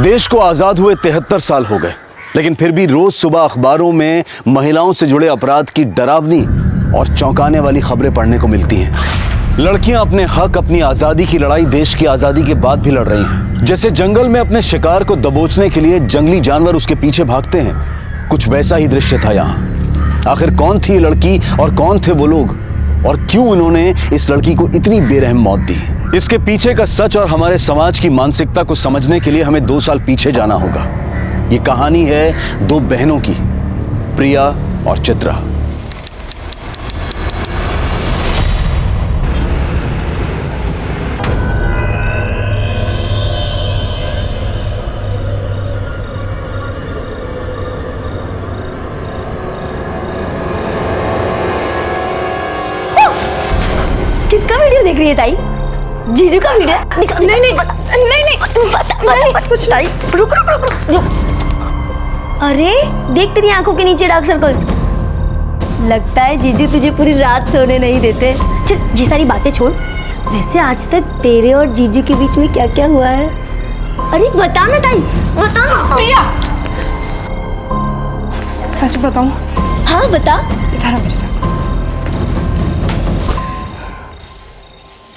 देश को आजाद हुए 73 साल हो गए, लेकिन फिर भी रोज सुबह अखबारों में महिलाओं से जुड़े अपराध की डरावनी और चौंकाने वाली खबरें पढ़ने को मिलती हैं। लड़कियां अपने हक, अपनी आजादी की लड़ाई देश की आजादी के बाद भी लड़ रही हैं। जैसे जंगल में अपने शिकार को दबोचने के लिए जंगली जानवर उसके पीछे भागते हैं, कुछ वैसा ही दृश्य था यहाँ। आखिर कौन थी ये लड़की और कौन थे वो लोग, और क्यों उन्होंने इस लड़की को इतनी बेरहम मौत दी? इसके पीछे का सच और हमारे समाज की मानसिकता को समझने के लिए हमें 2 साल पीछे जाना होगा। ये कहानी है 2 बहनों की, प्रिया और चित्रा। किसका वीडियो देख रही है ताई? जीजू का वीडियो? नहीं कुछ ताई, रुक। अरे देख तेरी आंखों के नीचे डार्क सर्कल्स। लगता है जीजू तुझे पूरी रात सोने नहीं देते। चल ये सारी बातें छोड़, वैसे आज तक तेरे और जीजू के बीच में क्या क्या हुआ है? अरे बता ना ताई, बता ना। प्रिया, सच बताऊं? हाँ बता। इधर आ मेरे साथ।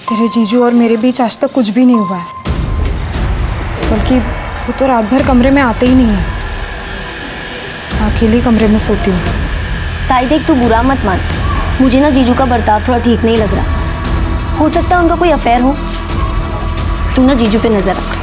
तेरे जीजू और मेरे बीच आज तक कुछ भी नहीं हुआ है, बल्कि वो तो रात भर कमरे में आते ही नहीं है। अकेले कमरे में सोती हूँ। ताई देख, तू बुरा मत मान, मुझे ना जीजू का बर्ताव थोड़ा ठीक नहीं लग रहा। हो सकता है उनका कोई अफेयर हो। तू ना जीजू पे नजर रख।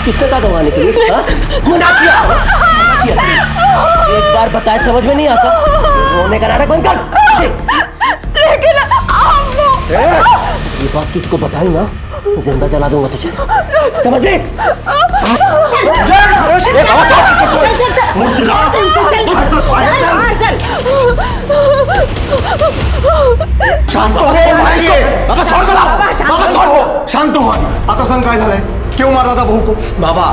किसने कहा दबाने के लिए? मना किया। एक बार बताए समझ में नहीं आता, रोने का नाटक बंद कर। लेकिन ये बात किसको बताई ना, जिंदा जला दूंगा तुझे, समझ ले? शांत हो. आता सांग काय झालंय? क्यों मार रहा था बहू को? बाबा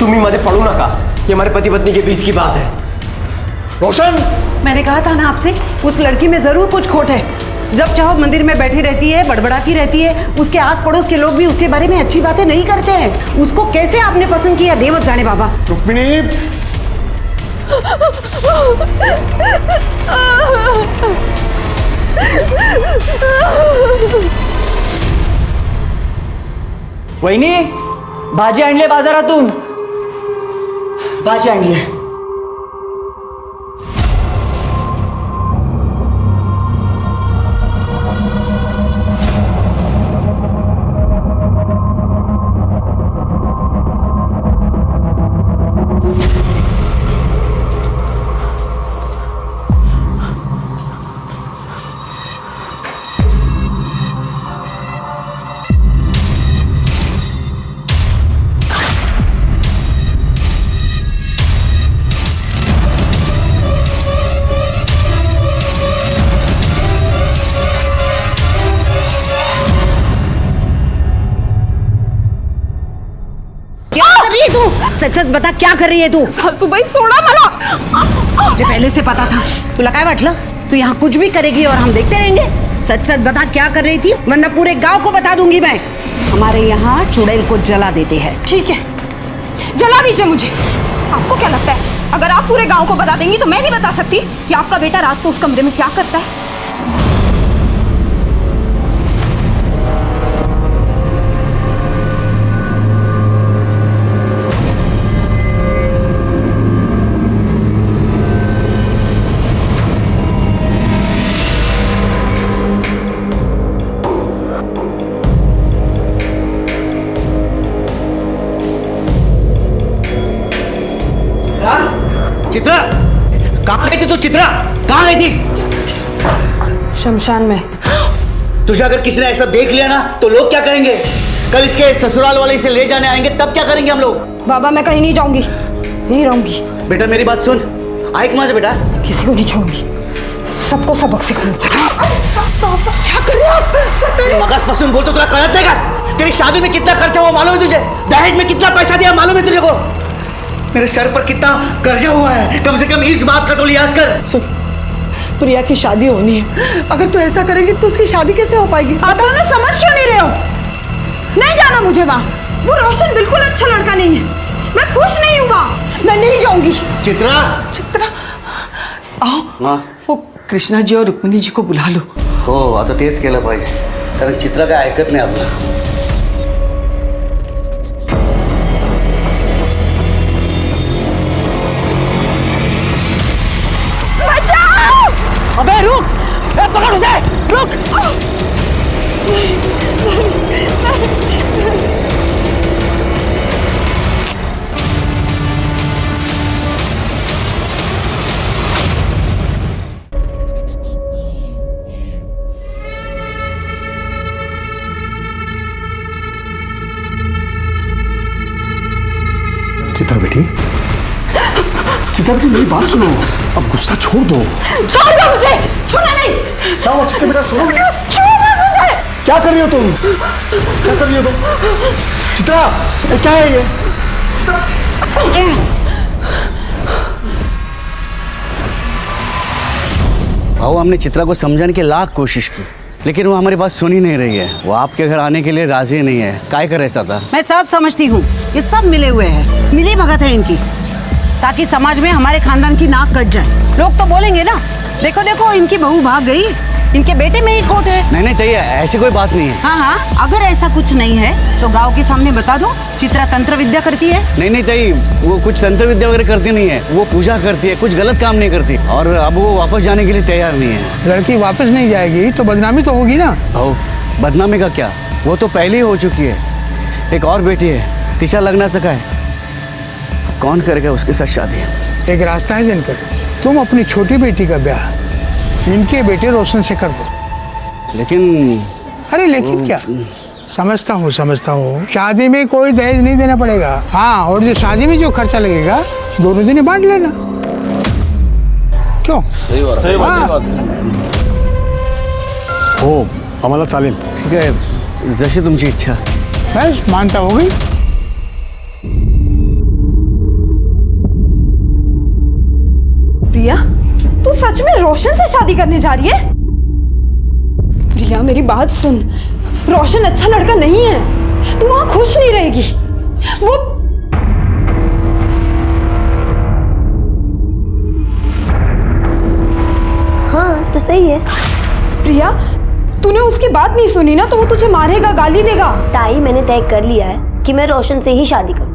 तुम्ही मध्ये पडू नका, ये हमारे पति पत्नी के बीच की बात है. रोशन, मैंने कहा था ना आपसे, उस लड़की में जरूर कुछ खोट है। जब चाहो मंदिर में बैठी रहती है, बड़बड़ाती रहती है। उसके आस पड़ोस के लोग भी उसके बारे में अच्छी बातें नहीं करते हैं। उसको कैसे आपने पसंद किया, देवत जाने बाबा। रुक्मिणी, वहिनी, भाजी आणली बाजारातून. भाजी आणली. सच सच बता, क्या कर रही है तू? सासूबाई सोडा मला. मुझे पहले से पता था. तुला काय वाटलं तू यहाँ कुछ भी करेगी और हम देखते रहेंगे? सच सच बता, क्या कर रही थी, वरना पूरे गांव को बता दूंगी मैं. हमारे यहाँ चुड़ैल को जला देते हैं. ठीक है, जला दीजिए मुझे। आपको क्या लगता है अगर आप पूरे गांव को बता देंगी तो मैं नहीं बता सकती कि आपका बेटा रात को उस कमरे में क्या करता है? चित्रा, कहाँ गई थी तू? चित्रा कहाँ गई थी? शमशान में। तुझे अगर किसी ने ऐसा देख लिया ना तो लोग क्या करेंगे? कल इसके ससुराल वाले इसे ले जाने आएंगे, तब क्या करेंगे हम लोग? बाबा मैं कहीं नहीं जाऊंगी, नहीं रहूंगी। बेटा मेरी बात सुन, आइक वहां से बेटा। किसी को नहीं छोड़ूंगी, सबको सबक सिखाऊंगी। क्या कर रहे हो आप? मगज पसंद बोल तो तुझे करत देगा। तेरी शादी में कितना खर्चा हुआ मालूम है तुझे? दहेज में कितना पैसा दिया मालूम है तुझे को? मेरे सर पर कितना कर्जा हुआ है, कम से कम इस बात का तो लिहाज कर। सुन, प्रिया की शादी होनी है, अगर तू ऐसा करेंगी तो उसकी शादी कैसे हो पाएगी? आप दोनों समझ क्यों नहीं रहे हो? नहीं जाना मुझे वहाँ। वो रोशन बिल्कुल अच्छा लड़का नहीं है, मैं खुश नहीं हूँ वहाँ, मैं नहीं जाऊंगी। चित्रा, चित्रा आओ, हाँ वो कृष्णा जी और रुक्मिणी जी को बुला लो। हो आता तेच केलं पाहिजे, कारण चित्रा काय ऐकत नाही आपलं। अबे रुक, पकड़ उसे, रुक। चित्रा बेटी, चित्रा बेटी मेरी बात सुनो, अब गुस्सा छोड़ दो। छोड़ दो मुझे, छूना नहीं। क्या हुआ चित्रा बेटा, सुनो। छोड़ मुझे। क्या कर रही हो तुम? क्या कर रही हो तुम? चित्रा, ये क्या है ये? भाऊ हमने चित्रा को समझाने की लाख कोशिश की, लेकिन वो हमारी बात सुन ही नहीं रही है। वो आपके घर आने के लिए राजी नहीं है। काय कर ऐसा था? मैं सब समझती हूँ, ये सब मिले हुए हैं, मिली भगत है इनकी, ताकि समाज में हमारे खानदान की नाक कट जाए। लोग तो बोलेंगे ना, देखो देखो इनकी बहू भाग गई, इनके बेटे में ही खोट है। नहीं नहीं चाहिए, ऐसी कोई बात नहीं है। हाँ हाँ, अगर ऐसा कुछ नहीं है तो गांव के सामने बता दो चित्रा तंत्र विद्या करती है। नहीं नहीं चाहिए, वो कुछ तंत्र विद्या वगैरह करती नहीं है, वो पूजा करती है, कुछ गलत काम नहीं करती, और अब वो वापस जाने के लिए तैयार नहीं है। लड़की वापस नहीं जाएगी तो बदनामी तो होगी ना। भाऊ बदनामी का क्या, वो तो पहले ही हो चुकी है। एक और बेटी है, तिशा लग ना सका है, अब कौन करेगा उसके साथ शादी? एक रास्ता है दिनकर, तुम अपनी छोटी बेटी का ब्याह इनके बेटे रोशन से कर दो। लेकिन अरे लेकिन क्या, समझता हूँ शादी में कोई दहेज नहीं देना पड़ेगा। हाँ, और जो शादी में जो खर्चा लगेगा दोनों जने बांट लेना। क्यों? सही बात। हो, आम्हाला चालेल। ठीक आहे, जशी तुमची इच्छा। बस मानता हो गई। प्रिया, तू सच में रोशन से शादी करने जा रही है? प्रिया मेरी बात सुन, रोशन अच्छा लड़का नहीं है, तू वहां खुश नहीं रहेगी। वो हाँ तो सही है। प्रिया, तूने उसकी बात नहीं सुनी ना तो वो तुझे मारेगा, गाली देगा। ताई मैंने तय कर लिया है कि मैं रोशन से ही शादी करूँ।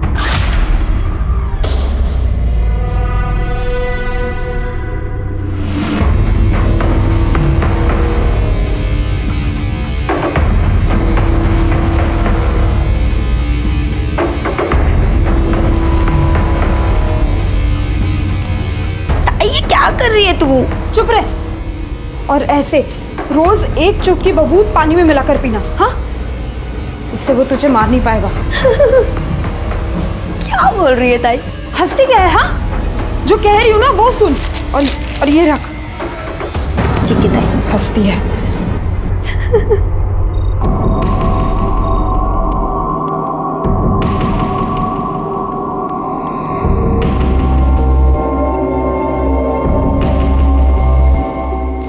ये क्या कर रही है तू? चुप रह। और ऐसे रोज एक चुटकी बबूत पानी में मिलाकर पीना, हाँ? इससे वो तुझे मार नहीं पाएगा। क्या बोल रही है ताई? हंसती क्या है? हाँ, जो कह रही हूँ ना वो सुन, और ये रख। ठीक है ताई। हंसती है।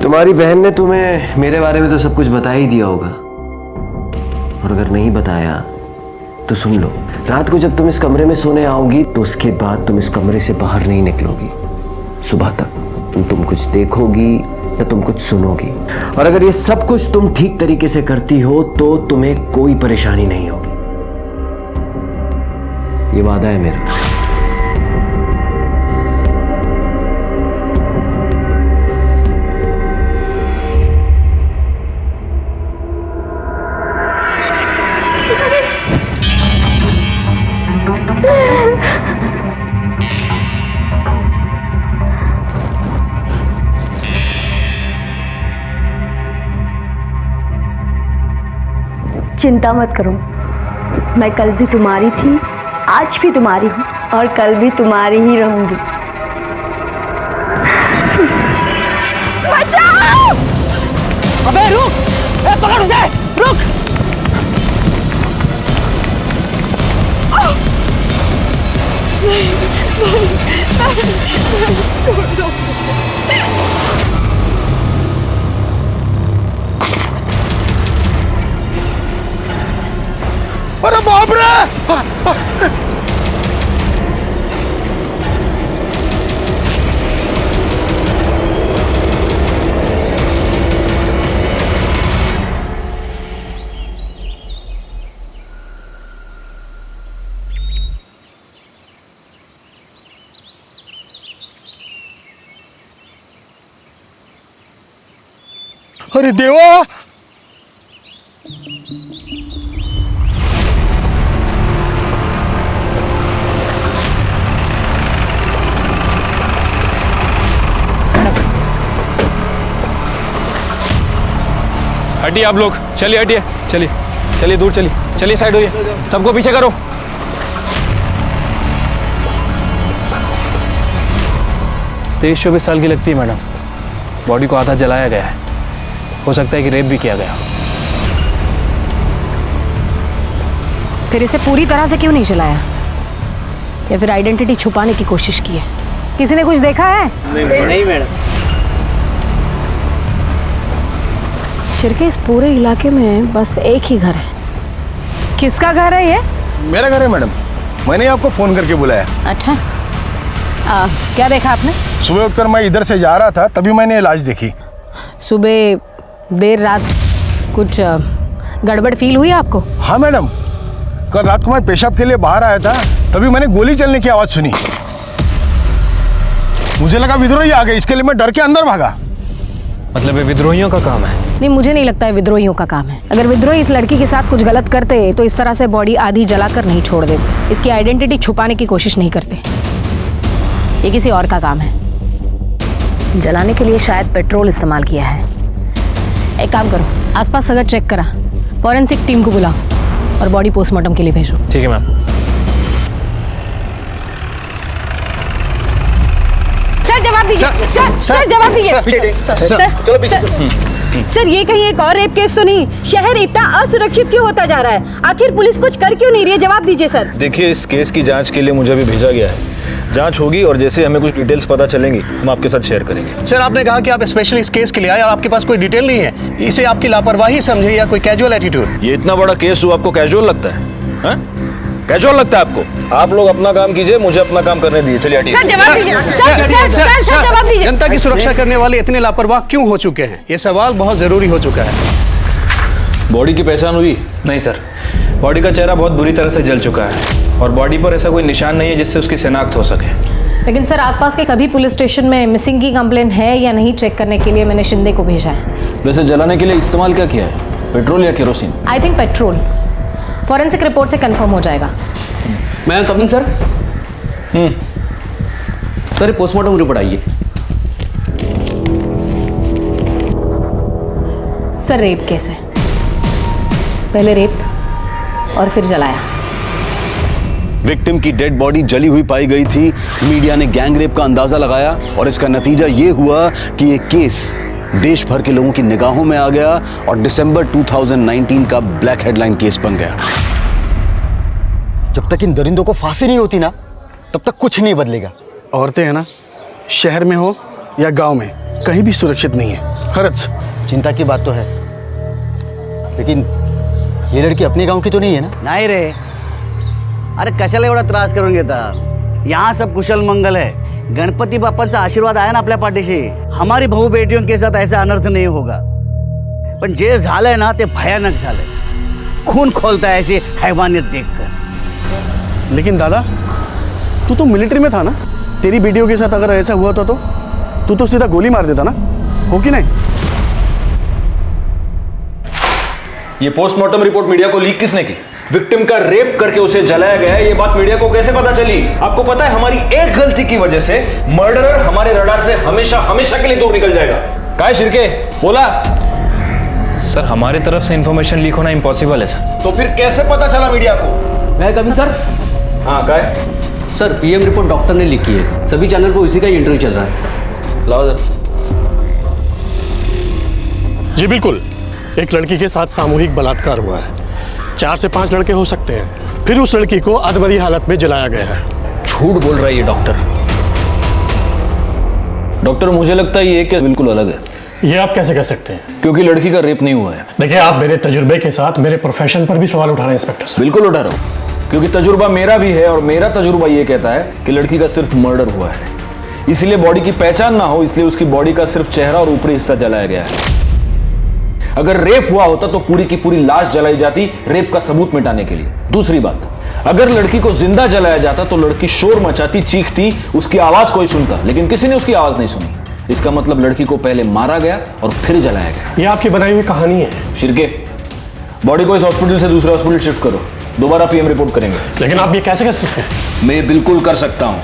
तुम्हारी बहन ने तुम्हें मेरे बारे में तो सब कुछ बता ही दिया होगा, और अगर नहीं बताया तो सुन लो, रात को जब तुम इस कमरे में सोने आओगी तो उसके बाद तुम इस कमरे से बाहर नहीं निकलोगी। सुबह तक तुम कुछ देखोगी या तुम कुछ सुनोगी, और अगर ये सब कुछ तुम ठीक तरीके से करती हो तो तुम्हें कोई परेशानी नहीं होगी। ये वादा है मेरा। चिंता मत करो, मैं कल भी तुम्हारी थी, आज भी तुम्हारी हूँ और कल भी तुम्हारी ही रहूंगी। बचाओ! अबे रुक! पकड़ उसे! रुक! छोड़ दो। अरे बाप रे! अरे देवा! हटिए आप लोग, चलिए हटिए, चलिए चलिए दूर चलिए, चलिए साइड होइए, सबको पीछे करो। तेईस 24 साल की लगती है मैडम, बॉडी को आधा जलाया गया है, हो सकता है कि रेप भी किया गया। फिर इसे पूरी तरह से क्यों नहीं जलाया, या फिर आइडेंटिटी छुपाने की कोशिश की है? किसी ने कुछ देखा है? नहीं मैडम। शिरके, इस पूरे इलाके में बस एक ही घर है। किसका घर है ये? मेरा घर है मैडम, मैंने आपको फोन करके बुलाया। अच्छा, क्या देखा आपने? सुबह उठकर मैं इधर से जा रहा था, तभी मैंने लाश देखी। सुबह देर रात कुछ गड़बड़ फील हुई आपको? हाँ मैडम, कल रात को मैं पेशाब के लिए बाहर आया था, तभी मैंने गोली चलने की आवाज सुनी। मुझे लगा विद्रोही आ गए, इसके लिए मैं डर के अंदर भागा। मतलब ये विद्रोहियों का काम है? नहीं, मुझे नहीं लगता है विद्रोहियों का काम है। अगर विद्रोही इस लड़की के साथ कुछ गलत करते तो इस तरह से बॉडी आधी जलाकर नहीं छोड़ देते। इसकी आइडेंटिटी छुपाने की कोशिश नहीं करते। ये किसी और का काम है। जलाने के लिए शायद पेट्रोल इस्तेमाल किया है। एक काम करो, आसपास अगर चेक करा, फॉरेंसिक टीम को बुलाओ और बॉडी पोस्टमार्टम के लिए भेजो। ठीक है मैम। सर जवाब दीजिए, सर जवाब दीजिए। सर ये कहीं एक और रेप केस तो नहीं? शहर इतना असुरक्षित क्यों होता जा रहा है? आखिर पुलिस कुछ कर क्यों नहीं रही है? जवाब दीजिए सर। देखिए, इस केस की जांच के लिए मुझे अभी भेजा गया है। जांच होगी और जैसे हमें कुछ डिटेल्स पता चलेंगी हम आपके साथ शेयर करेंगे। सर, आपने कहा कि आप स्पेशली इस केस के लिए आए और आपके पास कोई डिटेल नहीं है। इसे आपकी लापरवाही समझे या कोई कैजुअल एटीट्यूड? ये इतना बड़ा केस हुआ, आपको कैजुअल लगता है? कैजुअल लगता है आपको? आप लोग अपना काम कीजिए, मुझे अपना काम करने दीजिए। चलिए हटिए। सर जवाब दीजिए। सर जवाब दीजिए। जनता की सुरक्षा करने वाले इतने लापरवाह क्यों हो चुके हैं? ये सवाल बहुत जरूरी हो चुका है। बॉडी की पहचान हुई? नहीं सर, बॉडी का चेहरा बहुत बुरी तरह से जल चुका है और बॉडी पर ऐसा कोई निशान नहीं है जिससे उसकी शिनाख्त हो सके। लेकिन सर, आसपास के सभी पुलिस स्टेशन में मिसिंग की कंप्लेंट है या नहीं चेक करने के लिए मैंने शिंदे को भेजा है। वैसे जलाने के लिए इस्तेमाल क्या किया है, पेट्रोल या kerosene? I think petrol. Forensic report से कंफर्म हो जाएगा। मैं coming sir. Sir postmortem report आइए। सर रेप केस है, पहले रेप और फिर जलाया। विक्टिम की डेड बॉडी जली हुई पाई गई थी। मीडिया ने गैंग रेप का अंदाजा लगाया और इसका नतीजा ये हुआ कि ये केस देश भर के लोगों की निगाहों में आ गया और दिसंबर 2019 का ब्लैक हेडलाइन केस बन गया। जब तक इन दरिंदों को फांसी नहीं होती ना, तब तक कुछ नहीं बदलेगा। औरतें हैं ना, शहर में हो या गांव में, कहीं भी सुरक्षित नहीं है। खरच चिंता की बात तो है, लेकिन ये लड़की अपने गांव की तो नहीं है ना? नहीं रे, अरे कशाला एवढा त्रास करून घेता? यहाँ सब कुशल मंगल है. गणपति बाप्पांचा आशीर्वाद आहे ना आपल्या पाठीशी. हमारी भाऊ बेटियों के साथ ऐसा अनर्थ नहीं होगा. पण जे झालंय ना ते भयानक झालंय. खून खोलता है ऐसी हैवानियत देखकर. लेकिन दादा, तू तो मिलिट्री में था ना? तेरी बेटियों के साथ अगर ऐसा हुआ था तो तू तो सीधा गोली मार देता ना, हो कि नहीं? ये पोस्टमार्टम रिपोर्ट मीडिया को लीक किसने की? विक्टिम का रेप करके उसे जलाया गया है, ये बात मीडिया को कैसे पता चली? आपको पता है हमारी एक गलती की वजह से मर्डरर हमारे रडार से हमेशा हमेशा के लिए दूर निकल जाएगा. काय शिर्के बोला? सर हमारी तरफ से इंफॉर्मेशन लीक होना इम्पॉसिबल है सर. तो फिर कैसे पता चला मीडिया को? मैं कभी सर? हाँ काय? सर पीएम रिपोर्ट डॉक्टर ने लिखी है, सभी चैनल पर उसी का ही इंटरव्यू चल रहा है. लाओ सर. जी बिल्कुल, एक लड़की के साथ सामूहिक बलात्कार हुआ है. 4 से 5 लड़के हो सकते हैं. फिर उस लड़की को अधमरी हालत में जलाया गया है. झूठ बोल रहा है ये डॉक्टर. डॉक्टर मुझे लगता है ये केस बिल्कुल अलग है. ये आप कैसे कह सकते हैं? क्योंकि लड़की का रेप नहीं हुआ है. देखिए, आप मेरे तजुर्बे के साथ मेरे प्रोफेशन पर भी सवाल उठा रहे हैं इंस्पेक्टर साहब. बिल्कुल उठा रहा हूँ, क्योंकि तजुर्बा मेरा भी है और मेरा तजुर्बा ये कहता है कि लड़की का सिर्फ मर्डर हुआ है. इसलिए बॉडी की पहचान ना हो, इसलिए उसकी बॉडी का सिर्फ चेहरा और ऊपरी हिस्सा जलाया गया है. अगर रेप हुआ होता तो पूरी की पूरी लाश जलाई जाती रेप का सबूत मिटाने के लिए. दूसरी बात, अगर लड़की को जिंदा जलाया जाता तो लड़की शोर मचाती, चीखती, उसकी आवाज कोई सुनता, लेकिन किसी ने उसकी आवाज नहीं सुनी. इसका मतलब लड़की को पहले मारा गया और फिर जलाया गया. ये आपकी बनाई हुई कहानी है. शिर्के, बॉडी को इस हॉस्पिटल से दूसरे हॉस्पिटल शिफ्ट करो. दोबारा पीएम रिपोर्ट करेंगे. लेकिन आप ये कैसे कर सकते हैं? मैं बिल्कुल कर सकता हूं.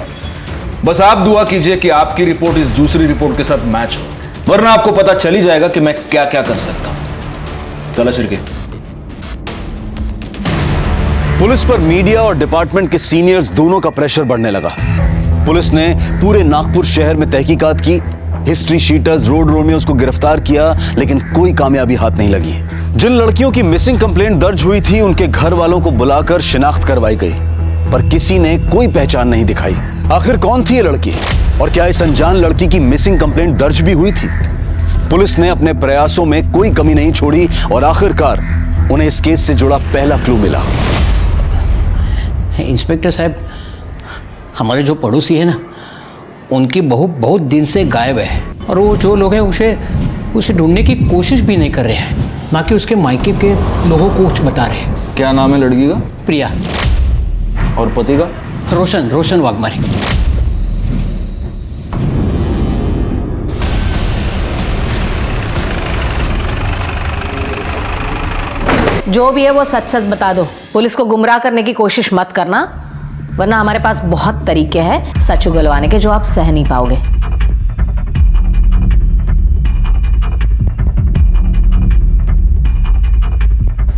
बस आप दुआ कीजिए कि आपकी रिपोर्ट इस दूसरी रिपोर्ट के साथ मैच हो, वरना आपको पता चल ही जाएगा कि मैं क्या क्या कर सकता हूं. चला शिर्के. पुलिस पर मीडिया और डिपार्टमेंट के सीनियर्स दोनों का प्रेशर बढ़ने लगा. पुलिस ने पूरे नागपुर शहर में तहकीकात की, हिस्ट्री शीटर्स, रोड रोमियोज को गिरफ्तार किया, लेकिन कोई कामयाबी हाथ नहीं लगी. जिन लड़कियों की मिसिंग कंप्लेंट दर्ज हुई थी उनके घर वालों को बुलाकर शिनाख्त करवाई गई, पर किसी ने कोई पहचान नहीं दिखाई. आखिर कौन थी ये लड़की और क्या इस अनजान लड़की की मिसिंग कंप्लेंट दर्ज भी हुई थी? पुलिस ने अपने प्रयासों में कोई कमी नहीं छोड़ी और आखिरकार उन्हें इस केस से जुड़ा पहला क्लू मिला. इंस्पेक्टर साहब, हमारे जो पड़ोसी है ना, उनकी बहू बहुत दिन से गायब है और वो जो लोग हैं उसे ढूंढने की कोशिश भी नहीं कर रहे हैं, ना कि उसके मायके के लोगों को कुछ बता रहे हैं. क्या नाम है लड़की का? प्रिया. और पति का? रोशन वाघमारे. जो भी है वो सच सच बता दो. पुलिस को गुमराह करने की कोशिश मत करना, वरना हमारे पास बहुत तरीके हैं सच उगलवाने के जो आप सह नहीं पाओगे.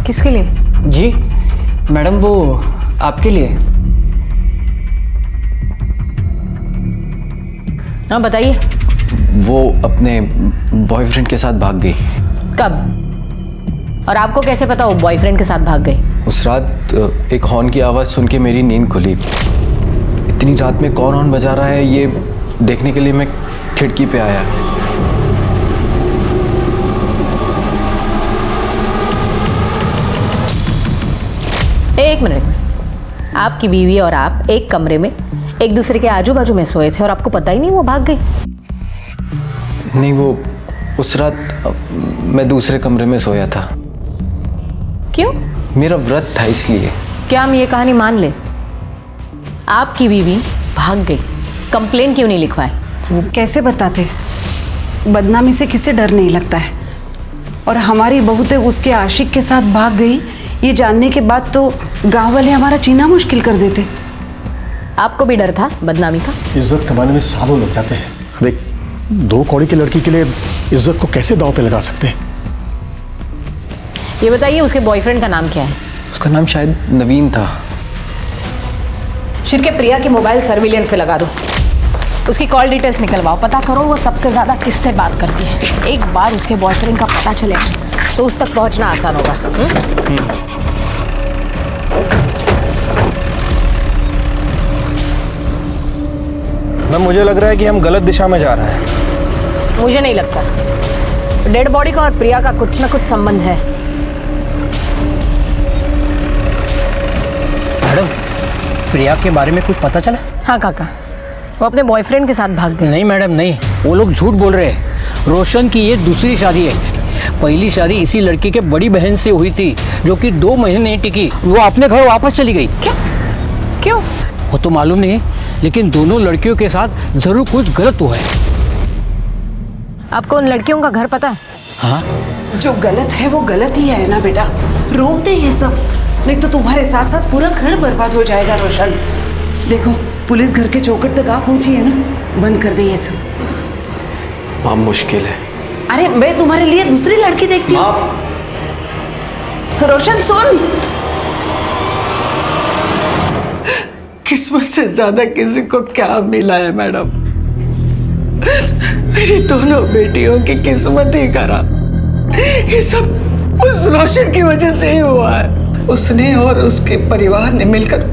किसके लिए? जी मैडम, वो आपके लिए. हाँ बताइए. वो अपने बॉयफ्रेंड के साथ भाग गई. कब और आपको कैसे पता वो बॉयफ्रेंड के साथ भाग गई? उस रात एक हॉर्न की आवाज़ सुन के मेरी नींद खुली. इतनी रात में कौन हॉर्न बजा रहा है ये देखने के लिए मैं खिड़की पे आया. एक मिनट. आपकी बीवी और आप एक कमरे में एक दूसरे के आजू बाजू में सोए थे और आपको पता ही नहीं वो भाग गई? नहीं, वो उस रात मैं दूसरे कमरे में सोया था. क्यों? मेरा व्रत था इसलिए. क्या हम ये कहानी मान ले? आपकी बीवी भाग गई, कंप्लेन क्यों नहीं लिखवाई? वो कैसे बताते? बदनामी से किसे डर नहीं लगता है, और हमारी बहू तो उसके आशिक के साथ भाग गई ये जानने के बाद तो गांव वाले हमारा जीना मुश्किल कर देते. आपको भी डर था बदनामी का? इज्जत कमाने में सालों लग जाते हैं. देख, 2 कौड़ी की लड़की के लिए इज्जत को कैसे दांव पे लगा सकते हैं? ये बताइए उसके बॉयफ्रेंड का नाम क्या है? उसका नाम शायद नवीन था. शिर्के, प्रिया के मोबाइल सर्विलेंस पे लगा दो. उसकी कॉल डिटेल्स निकलवाओ, पता करो वो सबसे ज्यादा किससे बात करती है. एक बार उसके बॉयफ्रेंड का पता चलेगा तो उस तक पहुंचना आसान होगा. मैम, मुझे लग रहा है कि हम गलत दिशा में जा रहे हैं. मुझे नहीं लगता. डेड बॉडी का और प्रिया का कुछ ना कुछ संबंध है. मैडम, प्रिया के बारे में कुछ पता चला? हाँ काका, वो अपने बॉयफ्रेंड के साथ भाग गई। नहीं मैडम नहीं, वो लोग झूठ बोल रहे हैं। रोशन की ये दूसरी शादी है। पहली शादी इसी लड़की के बड़ी बहन से हुई थी, जो कि 2 महीने नहीं टिकी, वो अपने घर वापस चली गई। क्यों? वो तो मालूम नहीं, लेकिन दोनों लड़कियों के साथ जरूर कुछ गलत हुआ है। आपको उन लड़कियों का घर पता है? हाँ, जो गलत है वो गलत ही है ना बेटा, रोक दे ये सब, नहीं तो तुम्हारे साथ साथ पूरा घर बर्बाद हो जाएगा रोशन। देखो पुलिस घर के चौखट तक आ पहुंची है ना, बंद कर दे ये सब। माँ मुश्किल है। अरे मैं तुम्हारे लिए दूसरी लड़की देखती हूँ। रोशन सुन, किस्मत से ज्यादा किसी को क्या मिला है मैडम? मेरी दोनों बेटियों की किस्मत ही खराब। ये सब उस रोशन की वजह से ही हुआ है। उसने और उसके परिवार ने मिलकर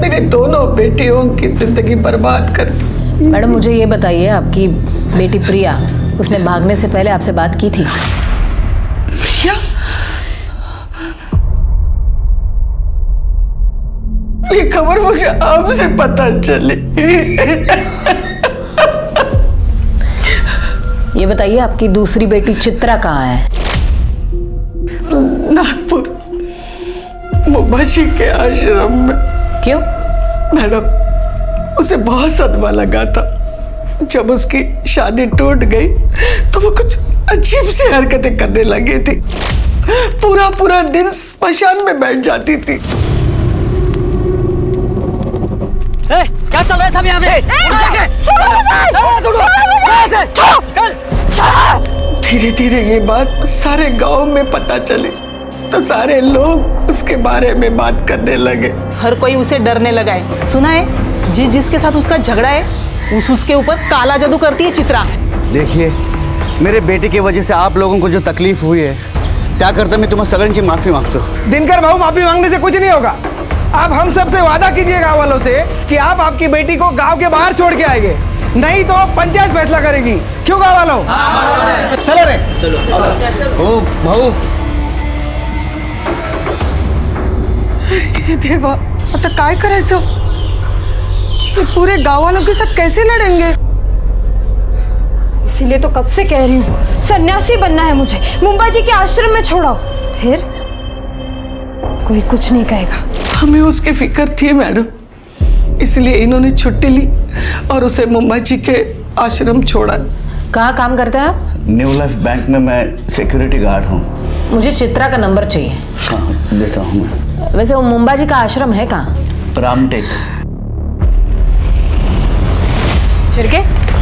मेरी दोनों बेटियों की जिंदगी बर्बाद कर दी। मैडम मुझे ये बताइए, आपकी बेटी प्रिया, उसने भागने से पहले आपसे बात की थी? प्रिया? ये खबर मुझे आपसे पता चली। ये बताइए, आपकी दूसरी बेटी चित्रा कहाँ है? नागपुर मुंबाशी के आश्रम में। क्यों? मैडम उसे बहुत सदमा लगा था। जब उसकी शादी टूट गई तो वो कुछ अजीब सी हरकतें करने लगी थी। पूरा दिन स्मशान में बैठ जाती थी। क्या चल रहा है सब यहाँ पे? धीरे धीरे ये बात सारे गांव में पता चली तो सारे लोग उसके बारे में बात करने लगे। हर कोई उसे डरने लगा है। सुना है जिसके साथ उसका झगड़ा है उसके ऊपर काला जादू करती है चित्रा। देखिए मेरे बेटे की वजह से आप लोगों को जो तकलीफ हुई है, क्या करता मैं तुम्हें सगन से माफी मांगता हूँ। दिनकर बाबू, माफी मांगने से कुछ नहीं होगा। आप हम सब से वादा कीजिए गाँव वालों से कि आप आपकी बेटी को गांव के बाहर छोड़ के आएंगे, नहीं तो पंचायत फैसला करेगी। क्यों गाँव वालों? चलो रे चलो। ओ भाऊ, हे देवा, आता काय करायचं? ये पूरे गाँव वालों के साथ कैसे लड़ेंगे? इसीलिए तो कब से कह रही हूँ सन्यासी बनना है मुझे, मुंबई जी के आश्रम में छोड़ो, फिर कोई कुछ नहीं कहेगा। हमें उसकी फिक्र थी मैडम, इसलिए इन्होंने छुट्टी ली और उसे मुंबई जी के आश्रम छोड़ा। कहाँ काम करते हैं आप? न्यू लाइफ बैंक में मैं सिक्योरिटी गार्ड हूँ। मुझे चित्रा का नंबर चाहिए। हाँ देता हूँ मैं। वैसे वो मुंबा जी का आश्रम है कहाँ? रामटेक। शिर्के,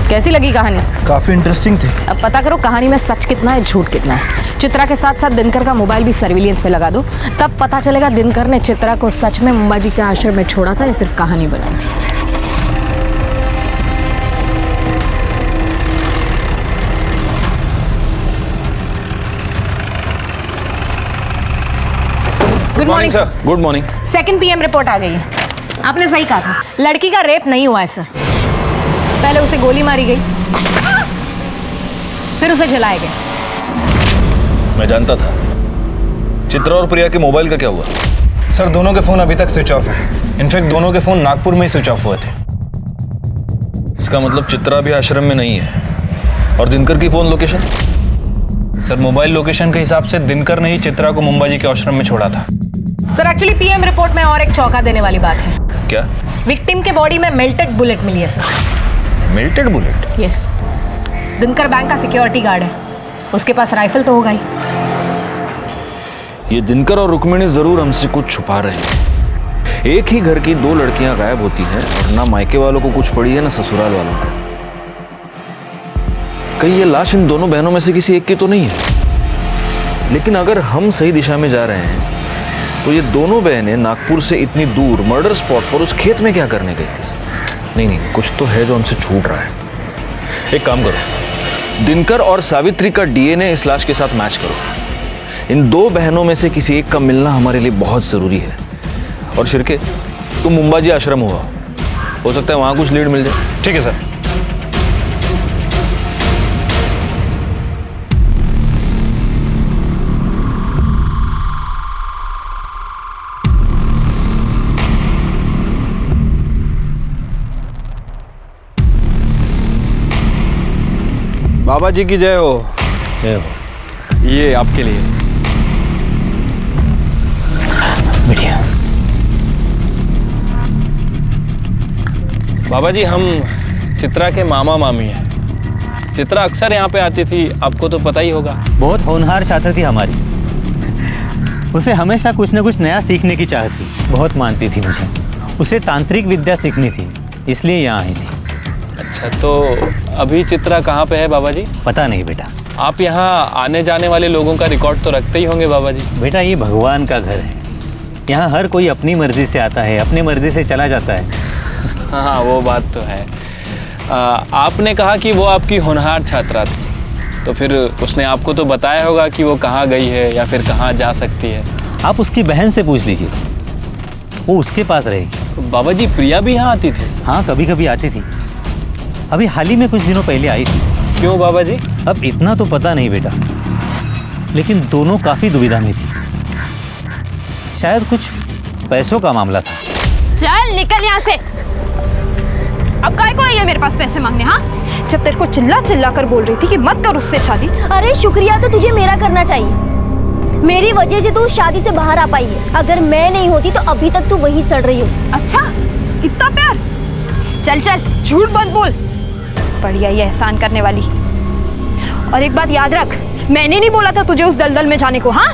कैसी लगी कहानी? काफी इंटरेस्टिंग थी। अब पता करो कहानी में सच कितना है, झूठ कितना है। चित्रा के साथ साथ दिनकर का मोबाइल भी सर्विलियंस पे लगा दो, तब पता चलेगा दिनकर ने चित्रा को सच में मुंबा जी के आश्रम में छोड़ा था या सिर्फ कहानी बनाई थी। Good morning sir. Good morning. 2 PM report आ गई है। आपने सही कहा था, लड़की का रेप नहीं हुआ है सर। पहले उसे गोली मारी गई, फिर उसे जलाया गया। मैं जानता था। चित्रा और प्रिया के मोबाइल का क्या हुआ? सर दोनों के फोन अभी तक स्विच ऑफ है। इनफैक्ट दोनों के फोन नागपुर में ही स्विच ऑफ हुए थे। इसका मतलब चित्रा भी आश्रम में नहीं है। और दिनकर की phone location? Sir mobile location के हिसाब से दिनकर ने ही चित्रा को मुंबई जी के आश्रम में छोड़ा था। सर एक्चुअली PM रिपोर्ट में और एक चौंका देने वाली बात है। क्या? विक्टिम के बॉडी में मेल्टेड बुलेट मिली है sir. Melted bullet? Yes. Dinkar bank का सिक्योरिटी गार्ड है, उसके पास राइफल तो होगा ही। ये दिनकर और रुक्मिणी जरूर हमसे कुछ छुपा रहे हैं। एक ही घर की 2 लड़कियां गायब होती हैं और ना मायके वालों को कुछ पड़ी है ना ससुराल वालों को। कहीं ये लाश इन दोनों बहनों में से किसी एक की तो नहीं है। लेकिन अगर हम सही दिशा में जा रहे हैं तो ये दोनों बहनें नागपुर से इतनी दूर मर्डर स्पॉट पर उस खेत में क्या करने गई थी? नहीं, कुछ तो है जो हमसे छूट रहा है। एक काम करो, दिनकर और सावित्री का DNA इस लाश के साथ मैच करो। इन 2 बहनों में से किसी एक का मिलना हमारे लिए बहुत जरूरी है। और शिर्के, तुम मुंबा जी आश्रम हुआ, हो सकता है वहां कुछ लीड मिल जाए। ठीक है सर। बाबा जी की जय हो। जय हो। ये आपके लिए। बढ़िया। बाबा जी, हम चित्रा के मामा मामी हैं। चित्रा अक्सर यहाँ पे आती थी, आपको तो पता ही होगा। बहुत होनहार छात्र थी हमारी। उसे हमेशा कुछ न कुछ नया सीखने की चाहत थी। बहुत मानती थी मुझे। उसे तांत्रिक विद्या सीखनी थी, इसलिए यहाँ आई थी। अच्छा, तो अभी चित्रा कहाँ पे है बाबा जी? पता नहीं बेटा। आप यहाँ आने जाने वाले लोगों का रिकॉर्ड तो रखते ही होंगे बाबा जी। बेटा, ये भगवान का घर है। यहाँ हर कोई अपनी मर्जी से आता है, अपनी मर्जी से चला जाता है। हाँ, वो बात तो है। आपने कहा कि वो आपकी होनहार छात्रा थी, तो फिर उसने आपको तो बताया होगा कि वो कहाँ गई है या फिर कहाँ जा सकती है। आप उसकी बहन से पूछ लीजिए, वो उसके पास रहेगी। बाबा जी, प्रिया भी यहाँ आती थी? हाँ, कभी कभी आती थी। अभी हाल ही में कुछ दिनों पहले आई थी। क्यों बाबा जी? अब इतना तो पता नहीं बेटा, लेकिन दोनों काफ़ी दुविधा में थी। शायद कुछ पैसों का मामला था। चल निकल यहाँ से। अब काय को आई है मेरे पास पैसे मांगने? हाँ, जब तेरे को चिल्ला चिल्ला कर बोल रही थी कि मत कर उससे शादी। अरे शुक्रिया तो तुझे मेरा करना चाहिए। मेरी वजह से तू शादी से बाहर आ पाई है। अगर मैं नहीं होती तो अभी तक तू वही सड़ रही होती। अच्छा, इतना प्यार? चल चल, झूठ मत बोल। बढ़िया ये एहसान करने वाली। और एक बात याद रख, मैंने नहीं बोला था तुझे उस दलदल में जाने को। हाँ,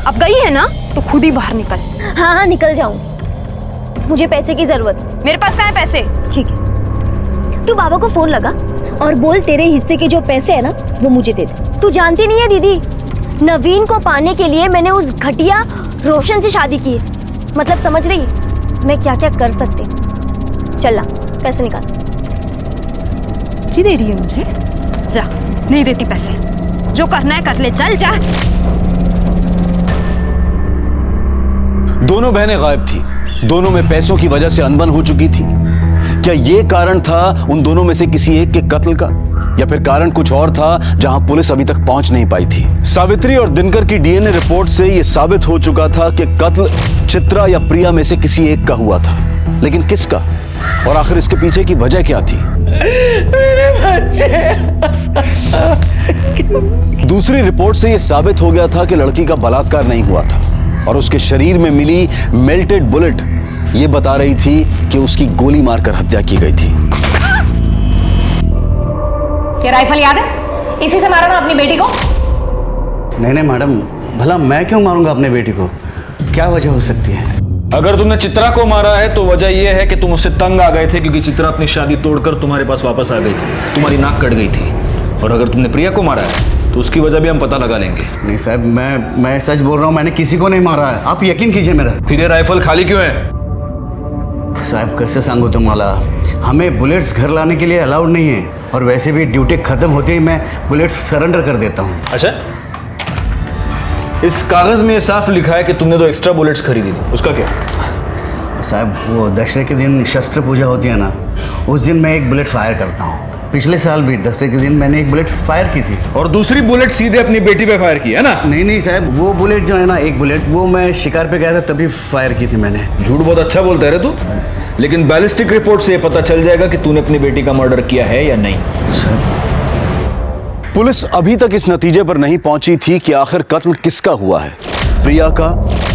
अब गई है ना तो खुद ही बाहर निकल। हाँ हाँ, निकल जाऊँ। मुझे पैसे की जरूरत। मेरे पास कहाँ है पैसे? ठीक है, तू बाबा को फोन लगा और बोल तेरे हिस्से के जो पैसे है ना वो मुझे दे दे। तू जानती नहीं है दीदी, नवीन को पाने के लिए मैंने उस घटिया रोशन से शादी की है। मतलब समझ रही मैं क्या क्या कर सकती। चल ला, पैसे निकाल। की दे रही है मुझे? जा, नहीं देती पैसे। जो करना है कर ले, चल जा। दोनों बहनें गायब थी। दोनों में पैसों की वजह से अनबन हो चुकी थी। क्या ये कारण था उन दोनों में से किसी एक के कत्ल का, या फिर कारण कुछ और था जहां पुलिस अभी तक पहुंच नहीं पाई थी? सावित्री और दिनकर की डीएनए रिपोर्ट से यह साबित हो चुका था कि कत्ल चित्रा या प्रिया में से किसी एक का हुआ था, लेकिन किसका? और आखिर इसके पीछे की वजह क्या थी? मेरे बच्चे। दूसरी रिपोर्ट से यह साबित हो गया था कि लड़की का बलात्कार नहीं हुआ था, और उसके शरीर में मिली मेल्टेड बुलेट ये बता रही थी कि उसकी गोली मारकर हत्या की गई थी। क्या राइफल याद है? इसी से मारा ना अपनी बेटी को? नहीं नहीं मैडम, भला मैं क्यों मारूंगा अपने बेटी को? क्या वजह हो सकती है? अगर तुमने चित्रा को मारा है तो वजह यह है कि तुम उससे तंग आ गए थे, क्योंकि चित्रा अपनी शादी तोड़कर तुम्हारे पास वापस आ गई थी, तुम्हारी नाक कट गई थी। और अगर तुमने प्रिया को मारा है तो उसकी वजह भी हम पता लगा लेंगे। नहीं साहब, मैं सच बोल रहा हूँ, मैंने किसी को नहीं मारा है। आप यकीन कीजिए मेरा। फिर ये राइफल खाली क्यों है? साहब कैसे सांगू तुम्हाला, हमें बुलेट्स घर लाने के लिए अलाउड नहीं है, और वैसे भी ड्यूटी खत्म होते ही मैं बुलेट्स सरेंडर कर देता हूँ। अच्छा, इस कागज में साफ लिखा है कि तुमने 2 एक्स्ट्रा बुलेट्स खरीदी थी, उसका क्या? साहब वो दशहरे के दिन शस्त्र पूजा होती है ना, उस दिन मैं एक बुलेट फायर करता हूँ। पिछले साल भी दशहरे के दिन मैंने एक बुलेट फायर की थी। और दूसरी बुलेट सीधे अपनी बेटी पे फायर की है ना? नहीं साहब, वो बुलेट जो है ना, एक बुलेट वो मैं शिकार पे गया था तभी फायर की थी मैंने। झूठ बहुत अच्छा बोलता है रे तू, लेकिन बैलिस्टिक रिपोर्ट से ये पता चल जाएगा कि तूने अपनी बेटी का मर्डर किया है या नहीं। पुलिस अभी तक इस नतीजे पर नहीं पहुंची थी कि आखिर कत्ल किसका हुआ है, प्रिया का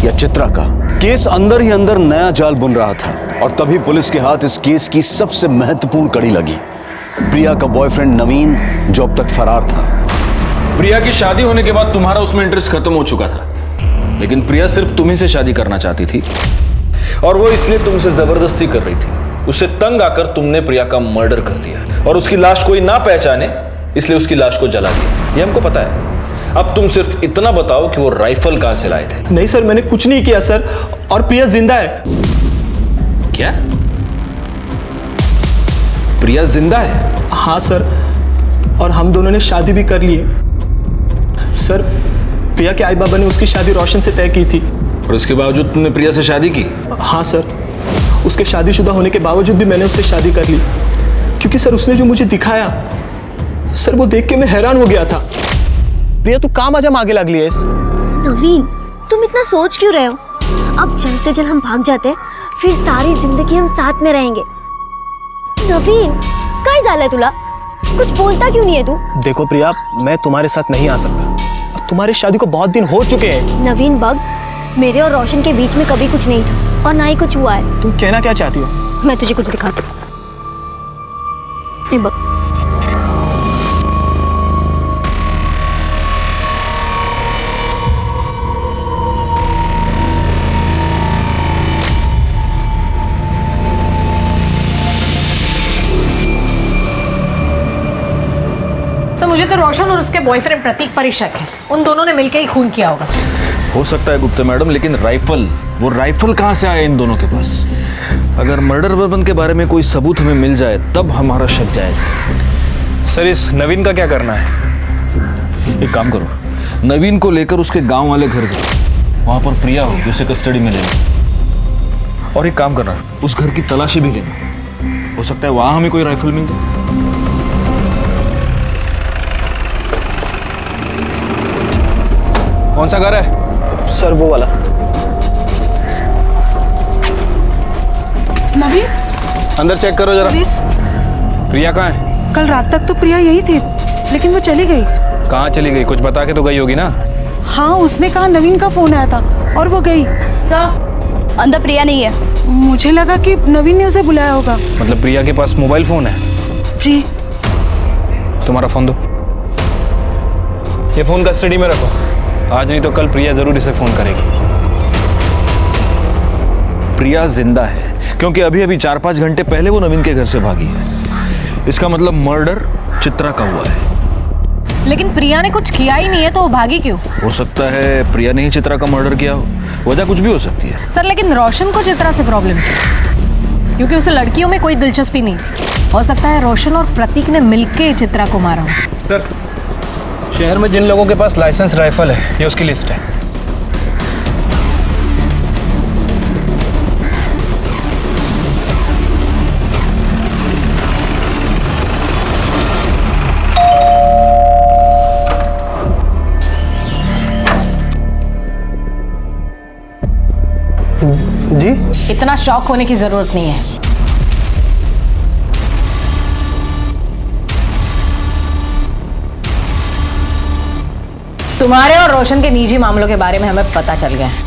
या चित्रा का। केस अंदर ही अंदर नया जाल बुन रहा था, और तभी पुलिस के हाथ इस केस की सबसे महत्वपूर्ण कड़ी लगी, प्रिया का बॉयफ्रेंड नवीन, जो अब तक फरार था। प्रिया की शादी होने के बाद तुम्हारा उसमें इंटरेस्ट खत्म हो चुका था, लेकिन प्रिया सिर्फ तुम्ही से शादी करना चाहती थी, और वो इसलिए तुमसे जबरदस्ती कर रही थी। उससे तंग आकर तुमने प्रिया का मर्डर कर दिया, और उसकी लाश कोई ना पहचाने इसलिए उसकी लाश को जला दिया। ये हमको पता है। अब तुम सिर्फ इतना बताओ कि वो राइफल कहां से लाए थे। नहीं सर, मैंने कुछ नहीं किया सर, और प्रिया जिंदा है। क्या? प्रिया जिंदा है? हाँ सर, और हम दोनों ने शादी भी कर ली है। सर, प्रिया के आई बाबा ने उसकी शादी रोशन से तय की थी। और उसके बावजूद तुमने प्रिया से शादी की? हाँ सर, उसके शादीशुदा होने के बावजूद भी मैंने उससे शादी कर ली, क्योंकि सर उसने जो मुझे दिखाया सर, वो देख के मैं हैरान हो गया था। प्रिया तू काम आजा आगे लग लिया इस। नवीन, तुम इतना सोच क्यों रहे हो? अब जल्द से जल्द हम भाग जाते हैं, फिर सारी जिंदगी हम साथ में रहेंगे। नवीन, काय झालंय तुला? कुछ बोलता क्यों नहीं है तू? देखो प्रिया, मैं तुम्हारे साथ नहीं आ सकता। तुम्हारी शादी को बहुत दिन हो चुके हैं। नवीन बग, मेरे और रोशन के बीच में कभी कुछ नहीं था और ना ही कुछ हुआ है। तुम कहना क्या चाहती हो? मैं तुझे कुछ दिखाती हूँ। ये बग। मुझे तो रोशन और उसके बॉयफ्रेंड प्रतीक पर ही शक है। उन दोनों ने मिलकर ही खून किया होगा। हो सकता है गुप्ता मैडम, लेकिन वो राइफल कहाँ से आया इन दोनों के पास? अगर मर्डर वेपन के बारे में कोई सबूत हमें मिल जाए तब हमारा शक जायज। सर, इस नवीन का क्या करना है? एक काम करो, नवीन को लेकर उसके गांव वाले घर जाओ, वहां पर प्रिया होगी, उसे कस्टडी में लेना। और एक काम करना, उस घर की तलाशी भी लेना, हो सकता है वहां हमें कोई राइफल मिल जाए। कौन सा घर है? सर वो वाला। नवीन, अंदर चेक करो जरा। प्लीज। प्रिया कहाँ है? कल रात तक तो प्रिया यही थी, लेकिन वो चली गई। कहाँ चली गई? कुछ बता के तो गई होगी ना। हाँ, उसने कहा नवीन का फोन आया था और वो गई। सर, अंदर प्रिया नहीं है। मुझे लगा कि नवीन ने उसे बुलाया होगा। मतलब प्रिया के पास मोबाइल फोन है? जी। तुम्हारा फोन दो। ये फोन कस्टडी में रखो, आज नहीं तो कल प्रिया जरूर इसे फोन करेगी। प्रिया जिंदा है क्योंकि अभी अभी 4-5 घंटे पहले वो नवीन के घर से भागी है। इसका मतलब मर्डर चित्रा का हुआ है। लेकिन प्रिया ने कुछ किया ही नहीं है, तो वो भागी क्यों? हो सकता है प्रिया ने ही चित्रा का मर्डर किया हो, वजह कुछ भी हो सकती है। सर, लेकिन रोशन को चित्रा से प्रॉब्लम थी क्योंकि उसे लड़कियों में कोई दिलचस्पी नहीं थी। हो सकता है रोशन और प्रतीक ने मिलकर चित्रा को मारा हो। सर, शहर में जिन लोगों के पास लाइसेंस राइफल है, ये उसकी लिस्ट है। जी? इतना शॉक होने की जरूरत नहीं है। तुम्हारे और रोशन के निजी मामलों के बारे में हमें पता चल गया है।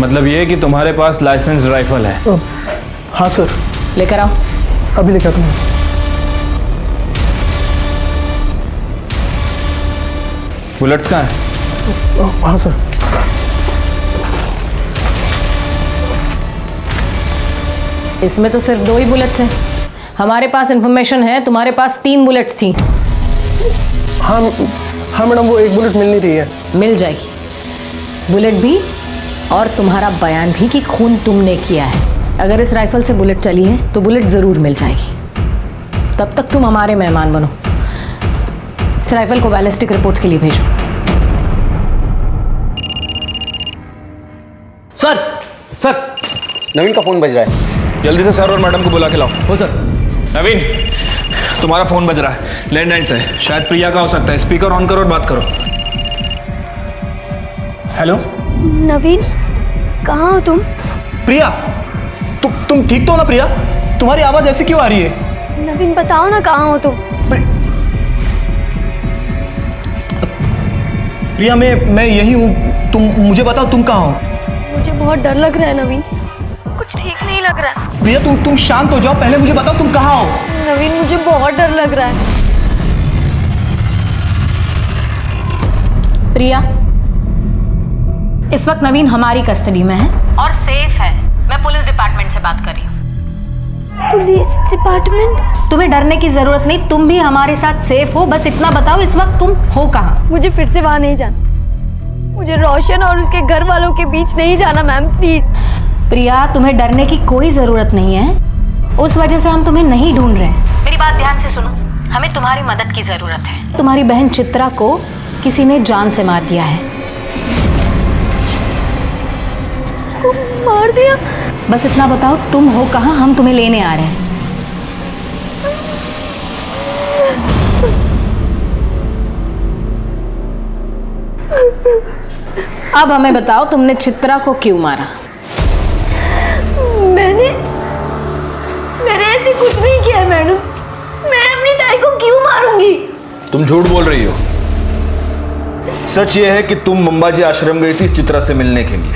मतलब ये कि तुम्हारे पास लाइसेंस राइफल है? हाँ सर। लेकर आओ। अभी लेकर आता हूँ। बुलेट्स कहाँ है? हाँ सर। इसमें तो सिर्फ 2 ही बुलेट्स हैं। हमारे पास इंफॉर्मेशन है तुम्हारे पास 3 बुलेट्स थी। हाँ मैडम, वो एक बुलेट मिल नहीं रही है। मिल जाएगी बुलेट भी, और तुम्हारा बयान भी कि खून तुमने किया है। अगर इस राइफल से बुलेट चली है तो बुलेट ज़रूर मिल जाएगी। तब तक तुम हमारे मेहमान बनो। इस राइफल को बैलिस्टिक रिपोर्ट्स के लिए भेजो। सर, नवीन का फोन बज रहा है। जल्दी से सर और मैडम को बुला के लाओ। हो सर। नवीन, तुम्हारा फोन बज रहा है, लैंडलाइन से। शायद प्रिया का हो सकता है। स्पीकर ऑन करो और बात करो। हेलो नवीन, कहाँ हो तुम? प्रिया, तुम ठीक तो हो ना? प्रिया, तुम्हारी आवाज ऐसी क्यों आ रही है? नवीन, बताओ ना कहाँ हो तुम? प्रिया, मैं यही हूँ। तुम मुझे बताओ, तुम कहाँ हो? मुझे बहुत डर लग रहा है नवीन, कुछ ठीक नहीं लग रहा है। प्रिया, तुम शांत हो जाओ। पहले मुझे बताओ तुम कहाँ हो? नवीन, मुझे बहुत डर लग रहा है। प्रिया, इस वक्त नवीन हमारी कस्टडी में है और सेफ है। मैं पुलिस डिपार्टमेंट से बात कर रही हूँ। Police department? तुम्हें डरने की जरूरत नहीं, तुम भी हमारे साथ सेफ हो। बस इतना बताओ, इस वक्त तुम हो कहाँ? मुझे फिर से वहां नहीं जाना। मुझे रोशन और उसके घर वालों के बीच नहीं जाना मैम, प्लीज। प्रिया, तुम्हें डरने की कोई जरूरत नहीं है। उस वजह से हम तुम्हें नहीं ढूंढ रहे हैं। मेरी बात ध्यान से सुनो, हमें तुम्हारी मदद की जरूरत है। तुम्हारी बहन चित्रा को किसी ने जान से मार दिया है। मार दिया? बस इतना बताओ, तुम हो कहाँ? हम तुम्हें लेने आ रहे हैं। अब हमें बताओ, तुमने चित्रा को क्यों मारा? मैंने ऐसे कुछ नहीं किया मैडम। मैं अपनी तुम झूठ बोल रही हो। सच यह है कि तुम मंबाजी आश्रम गई थी चित्रा से मिलने के लिए।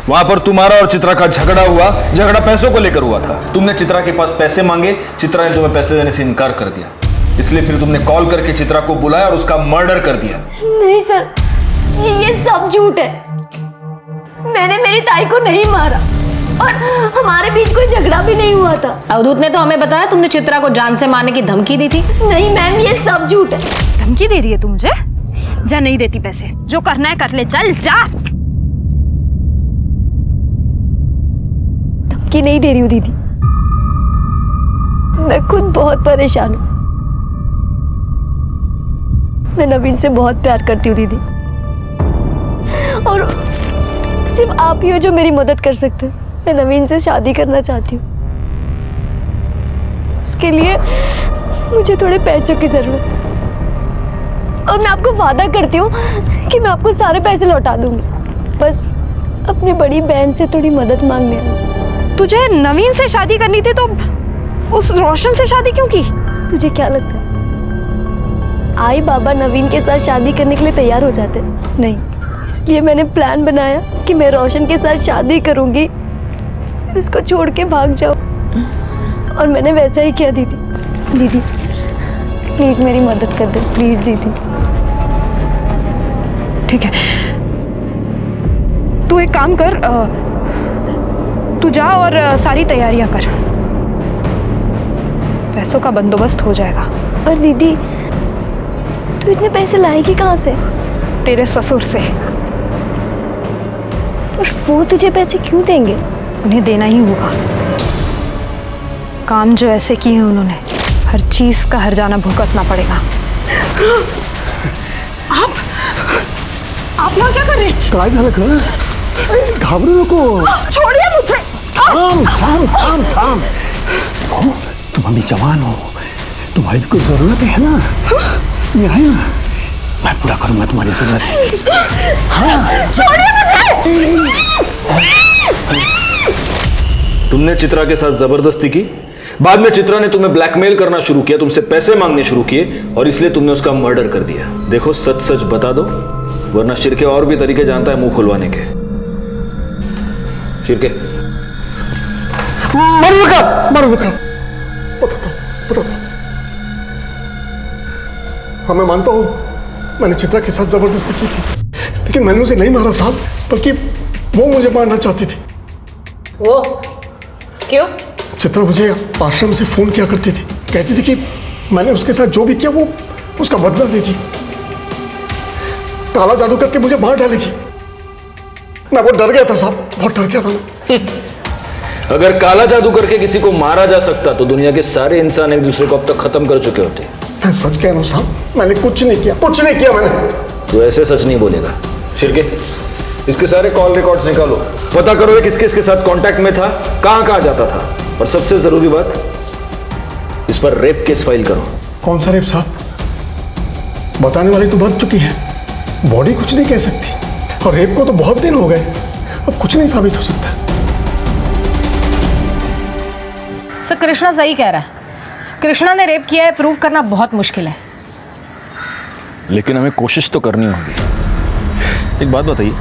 वहां पर तुम्हारा और चित्रा का झगड़ा हुआ। झगड़ा पैसों को लेकर हुआ था। तुमने चित्रा के पास पैसे मांगे, चित्रा ने तुम्हें पैसे देने से इनकार कर दिया। इसलिए फिर तुमने कॉल करके चित्रा को बुलाया और उसका मर्डर कर दिया। नहीं सर, ये सब झूठ है। मैंने मेरी ताई को नहीं मारा और हमारे बीच कोई झगड़ा भी नहीं हुआ था। अवधूत ने तो हमें बताया तुमने चित्रा को जान से मारने की धमकी दी थी। नहीं मैम, ये सब झूठ है। धमकी दे रही है तू मुझे? जा, नहीं देती पैसे, जो करना है कर ले, चल जा। धमकी नहीं दे रही हूँ दीदी, मैं खुद बहुत परेशान हूँ। मैं नवीन से बहुत प्यार करती हूँ दीदी, और सिर्फ आप ही हो जो मेरी मदद कर सकते हैं। मैं नवीन से शादी करना चाहती हूँ। उसके लिए मुझे थोड़े पैसों की जरूरत है, और मैं आपको वादा करती हूँ कि मैं आपको सारे पैसे लौटा दूंगी। बस अपनी बड़ी बहन से थोड़ी मदद मांगने आई। तुझे नवीन से शादी करनी थी तो उस रोशन से शादी क्यों की? तुझे क्या लगता है आई बाबा नवीन के साथ शादी करने के लिए तैयार हो जाते? नहीं, इसलिए मैंने प्लान बनाया कि मैं रोशन के साथ शादी करूंगी, फिर उसको छोड़ के भाग जाऊं। और मैंने वैसा ही किया दीदी। दीदी प्लीज मेरी मदद कर दे, प्लीज दीदी। ठीक है, तू एक काम कर, तू जा और सारी तैयारियां कर, पैसों का बंदोबस्त हो जाएगा। पर दीदी तू इतने पैसे लाएगी कहाँ से? तेरे ससुर से। और वो तुझे पैसे क्यों देंगे? उन्हें देना ही होगा। काम जो ऐसे किए हैं उन्होंने, हर चीज का हर्जाना भुगतना पड़ेगा। आप लोग क्या कर रहे हैं? काय झालं ग? घाबरू नको। छोड़िए मुझे। थांब। तुम अभी जवान हो, तुम्हारी भी कुछ जरूरत है ना? ये है ना, मैं पूरा करूंगा तुम्हारी जरूरत। हाँ। छोड़िए मुझे। तुमने चित्रा के साथ जबरदस्ती की, बाद में चित्रा ने तुम्हें ब्लैकमेल करना शुरू किया, तुमसे पैसे मांगने शुरू किए, और इसलिए तुमने उसका मर्डर कर दिया। देखो सच सच बता दो, वरना शिरके और भी तरीके जानता है मुंह खुलवाने के। शिरके मर बता। हाँ मैं मानता हूँ मैंने चित्रा के साथ जबरदस्ती की थी, लेकिन मैंने उसे नहीं मारा साहब, बल्कि वो मुझे मारना चाहती थी। वो क्यों? चित्रा मुझे आश्रम से फोन किया करती थी, कहती थी कि मैंने उसके साथ जो भी किया वो उसका बदला लेगी, काला जादू करके मुझे मार डालेगी। मैं बहुत डर गया था साहब, बहुत डर गया था मैं। अगर काला जादू करके किसी को मारा जा सकता तो दुनिया के सारे इंसान एक दूसरे को अब तक खत्म कर चुके होते। मैं सच कह रहा हूँ साहब, मैंने कुछ नहीं किया मैंने। तो ऐसे सच नहीं बोलेगा। शिरके इसके सारे कॉल रिकॉर्ड्स निकालो, पता करो किस किस के साथ कांटेक्ट में था, कहां जाता था, और सबसे जरूरी बात, इस पर रेप केस फाइल करो। कौन सा रेप साहब? बताने वाली तो मर चुकी है, बॉडी कुछ नहीं कह सकती, और रेप को तो बहुत दिन हो गए, अब कुछ नहीं साबित हो सकता। सर कृष्णा सही कह रहा है, कृष्णा ने रेप किया है, प्रूव करना बहुत मुश्किल है। लेकिन हमें कोशिश तो करनी होगी। एक बात बताइए,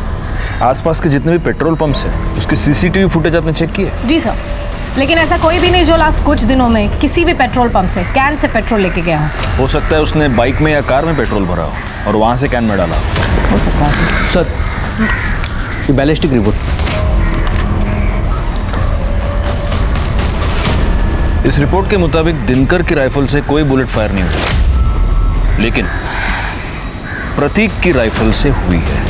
आसपास के जितने भी पेट्रोल पंप्स हैं उसकी सीसीटीवी फुटेज आपने चेक की है? जी सर, लेकिन ऐसा कोई भी नहीं जो लास्ट कुछ दिनों में किसी भी पेट्रोल पंप से कैन से पेट्रोल लेके गया हो सकता है उसने बाइक में या कार में पेट्रोल भरा हो और वहां से कैन में डाला हो सकता है। Sir ballistic report. इस रिपोर्ट के मुताबिक दिनकर की राइफल से कोई बुलेट फायर नहीं हुई, लेकिन प्रतीक की राइफल से हुई है।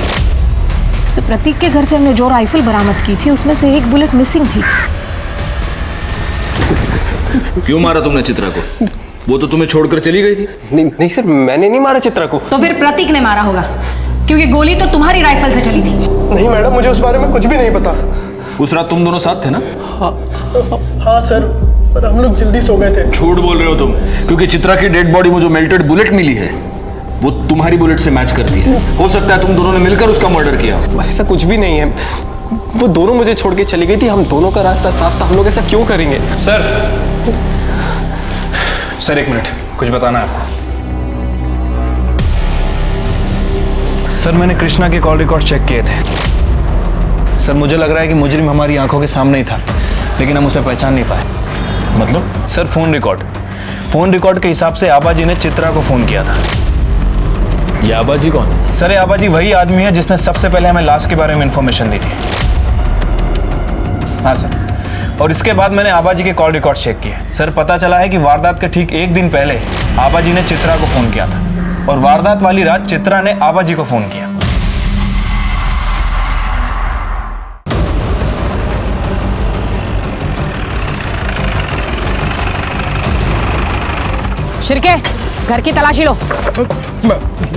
सर प्रतीक के घर से हमने जो राइफल बरामद की थी उसमें से एक बुलेट मिसिंग थी। क्यों मारा तुमने चित्रा को? वो तो तुम्हें छोड़कर चली गई थी। नहीं सर, मैंने नहीं मारा चित्रा को। तो फिर प्रतीक ने मारा होगा, क्योंकि गोली तो तुम्हारी राइफल से चली थी। नहीं मैडम, मुझे उस बारे में कुछ भी नहीं पता। उस रात तुम दोनों साथ थे ना? हाँ सर, पर हम लोग जल्दी सो गए थे। झूठ बोल रहे हो तुम, क्योंकि चित्रा की डेड बॉडी में जो मेल्टेड बुलेट मिली है वो तुम्हारी बुलेट से मैच करती है। हो सकता है तुम दोनों ने मिलकर उसका मर्डर किया। ऐसा कुछ भी नहीं है, वो दोनों मुझे छोड़ के चली गई थी, हम दोनों का रास्ता साफ था, हम लोग ऐसा क्यों करेंगे? सर एक मिनट, कुछ बताना है आपको। सर मैंने कृष्णा के कॉल रिकॉर्ड चेक किए थे। सर मुझे लग रहा है कि मुजरिम हमारी आंखों के सामने ही था, लेकिन हम उसे पहचान नहीं पाए। मतलब? सर फोन रिकॉर्ड के हिसाब से आबाजी ने चित्रा को फोन किया था। ये आबाजी कौन? सर ये आबाजी वही आदमी है जिसने सबसे पहले हमें लाश के बारे में इंफॉर्मेशन दी थी। हाँ सर, और इसके बाद मैंने आबाजी के कॉल रिकॉर्ड चेक किए। सर पता चला है कि वारदात के ठीक एक दिन पहले आबाजी ने चित्रा को फोन किया था, और वारदात वाली रात चित्रा ने आबाजी को फोन किया। शिर्के, घर की तलाशी लो।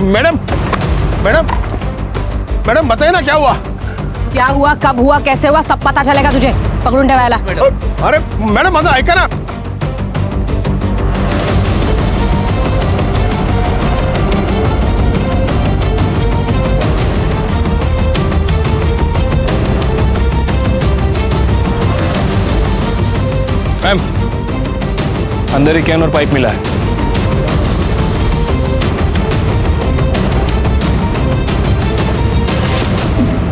मैडम मैडम मैडम बताइए ना क्या हुआ? क्या हुआ, कब हुआ, कैसे हुआ, सब पता चलेगा तुझे। पकड़ूं वाला। अरे मैडम माझं ऐका ना। मैम, अंदर ही कैन और पाइप मिला है।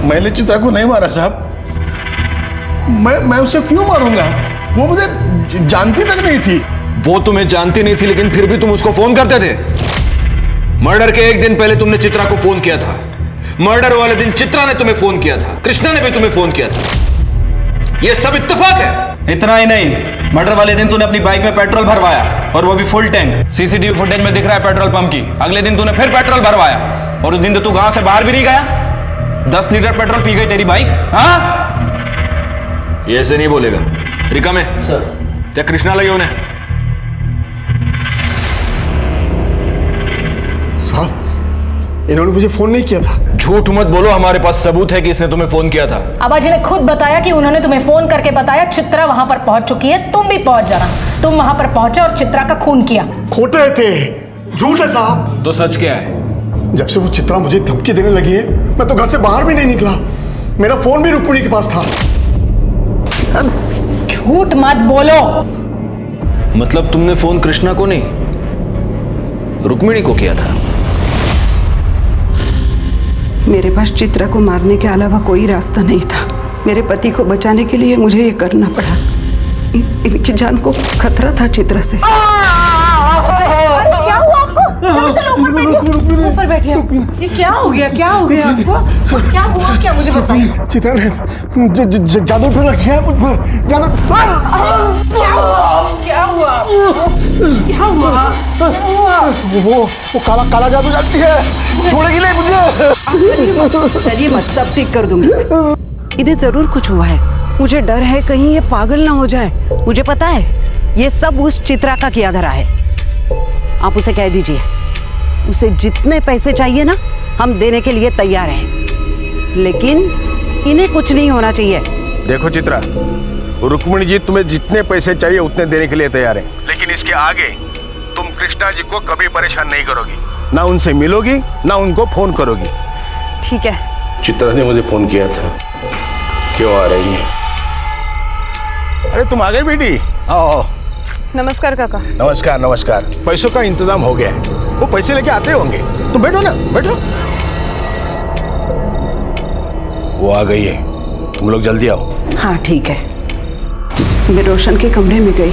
मैंने चित्रा को नहीं मारा साहब। मैं उसे क्यों मारूंगा? वो मुझे जानती तक नहीं थी। वो तुम्हें जानती नहीं थी, लेकिन फिर भी तुम उसको फोन करते थे। मर्डर के एक दिन पहले तुमने चित्रा को फोन किया था। मर्डर वाले दिन चित्रा ने तुम्हें फोन किया था, कृष्णा ने भी तुम्हें फोन किया था। ये सब इत्तेफाक है। इतना ही नहीं, मर्डर वाले दिन तूने अपनी बाइक में पेट्रोल भरवाया, और वो भी फुल टैंक। सीसीटीवी फुटेज में दिख रहा है पेट्रोल पंप की। अगले दिन तूने फिर पेट्रोल भरवाया, और उस दिन तो तू गांव से बाहर भी नहीं गया। 10 लीटर पेट्रोल पी गई तेरी बाइक। हाँ, ये ऐसे नहीं बोलेगा। रिका में सर त्या कृष्णा लगे उन्हें। साहब इन्होंने मुझे फोन नहीं किया था। झूठ मत बोलो, हमारे पास सबूत है कि इसने तुम्हें फोन किया था। आबाजी ने खुद बताया कि उन्होंने तुम्हें फोन करके बताया चित्रा वहां पर पहुंच चुकी है, तुम भी पहुंच जाना। तुम वहां पर पहुंचे और चित्रा का खून किया। खोटे थे, झूठ है साहब। तो सच क्या है? जब से वो चित्रा मुझे धमकी देने लगी है, मैं तो घर से बाहर भी नहीं निकला। मेरा फोन भी रुक्मिणी के पास था। झूठ मत बोलो। मतलब तुमने फोन कृष्णा को नहीं, रुक्मिणी को किया था? मेरे पास चित्रा को मारने के अलावा कोई रास्ता नहीं था। मेरे पति को बचाने के लिए मुझे ये करना पड़ा। इनकी जान को खतरा था चित्रा से। क्या हुआ आपको? चलो चलो ऊपर बैठिए, ऊपर बैठिए। ये क्या हो गया, क्या हो गया आपको? क्या हुआ, क्या मुझे बताइए। चित्रा ने जादू टोना किया मुझ पर। क्या हुआ? वो काला जादू जानती है, छोड़ेगी नहीं मुझे। चलिए मत, सब ठीक कर दूंगी। इन्हें जरूर कुछ हुआ है। मुझे डर है कहीं ये पागल ना हो जाए। मुझे पता है ये सब उस चित्रा का किया धरा है। आप उसे कह दीजिए, उसे जितने पैसे चाहिए ना, हम देने के लिए तैयार हैं, लेकिन इन्हें कुछ नहीं होना चाहिए। देखो चित्रा, रुक्मिणी जी तुम्हें जितने पैसे चाहिए उतने देने के लिए तैयार है, लेकिन इसके आगे तुम कृष्णा जी को कभी परेशान नहीं करोगी, ना उनसे मिलोगी, ना उनको फोन करोगी। ठीक है। चित्रा ने मुझे फोन किया था, क्यों आ रही है? अरे तुम आ गई बेटी, आओ। नमस्कार काका। नमस्कार नमस्कार। पैसों का इंतजाम हो गया है, वो पैसे लेके आते होंगे। तुम बैठो ना, बैठो। वो आ गई है, तुम लोग जल्दी आओ। हाँ ठीक है। मैं रोशन के कमरे में गई।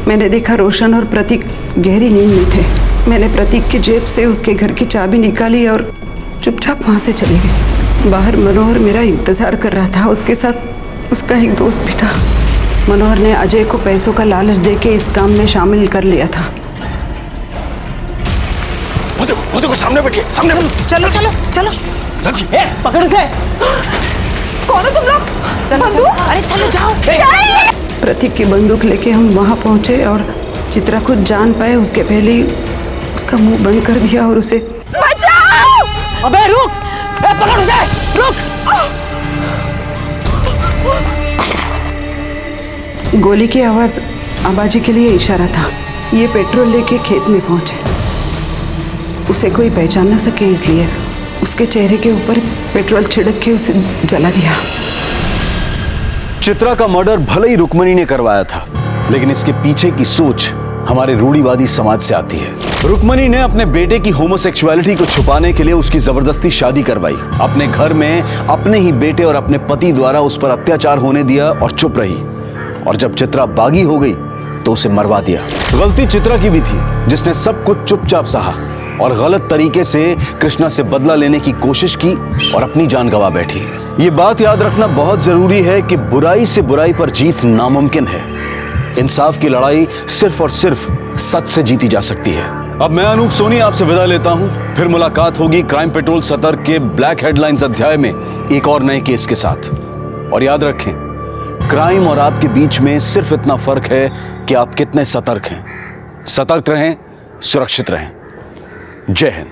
मैंने देखा रोशन और प्रतीक गहरी नींद में थे। मैंने प्रतीक की जेब से उसके घर की चाबी निकाली और चुपचाप वहाँ से चली गई। बाहर मनोहर मेरा इंतजार कर रहा था, उसके साथ उसका एक दोस्त भी था। मनोहर ने अजय को पैसों का लालच देके इस काम में शामिल कर लिया था। वो देखो सामने बैठिए, सामने। चलो चलो चलो। पकड़ उसे। कौन हो तुम लोग? बंदूक? अरे चलो जाओ। प्रतीक की बंदूक लेके हम वहाँ पहुंचे और चित्रा को जान पाए उसके पहले ही उसका मुंह बंद कर दिया और उसे। बचाओ! अबे रुक, पकड़ उसे, रुक। गोली की आवाज आबाजी के लिए इशारा था। ये पेट्रोल लेके खेत में पहुंचे। उसे कोई पहचान न सके, इसलिए उसके चेहरे के ऊपर पेट्रोल छिड़क के उसे जला दिया। चित्रा का मर्डर भले ही रुक्मिणी ने करवाया था, लेकिन इसके पीछे की सोच हमारे रूढ़िवादी समाज से आती है। रुक्मणी ने अपने बेटे की होमोसेक्सुअलिटी को छुपाने के लिए उसकी जबरदस्ती शादी करवाई, अपने घर में अपने ही बेटे और अपने पति द्वारा उस पर अत्याचार होने दिया और चुप रही। और जब चित्रा बागी हो गई तो उसे मरवा दिया। गलती चित्रा की भी थी, जिसने सब कुछ चुपचाप सहा और गलत तरीके से कृष्णा से बदला लेने की कोशिश की और अपनी जान गंवा बैठी। ये बात याद रखना बहुत जरूरी है कि बुराई से बुराई पर जीत नामुमकिन है। इंसाफ की लड़ाई सिर्फ और सिर्फ सच से जीती जा सकती है। अब मैं अनूप सोनी आपसे विदा लेता हूं। फिर मुलाकात होगी क्राइम पेट्रोल सतर्क के ब्लैक हेडलाइंस अध्याय में एक और नए केस के साथ। और याद रखें, क्राइम और आपके बीच में सिर्फ इतना फर्क है कि आप कितने सतर्क हैं। सतर्क रहें, सुरक्षित रहें। जय हिंद।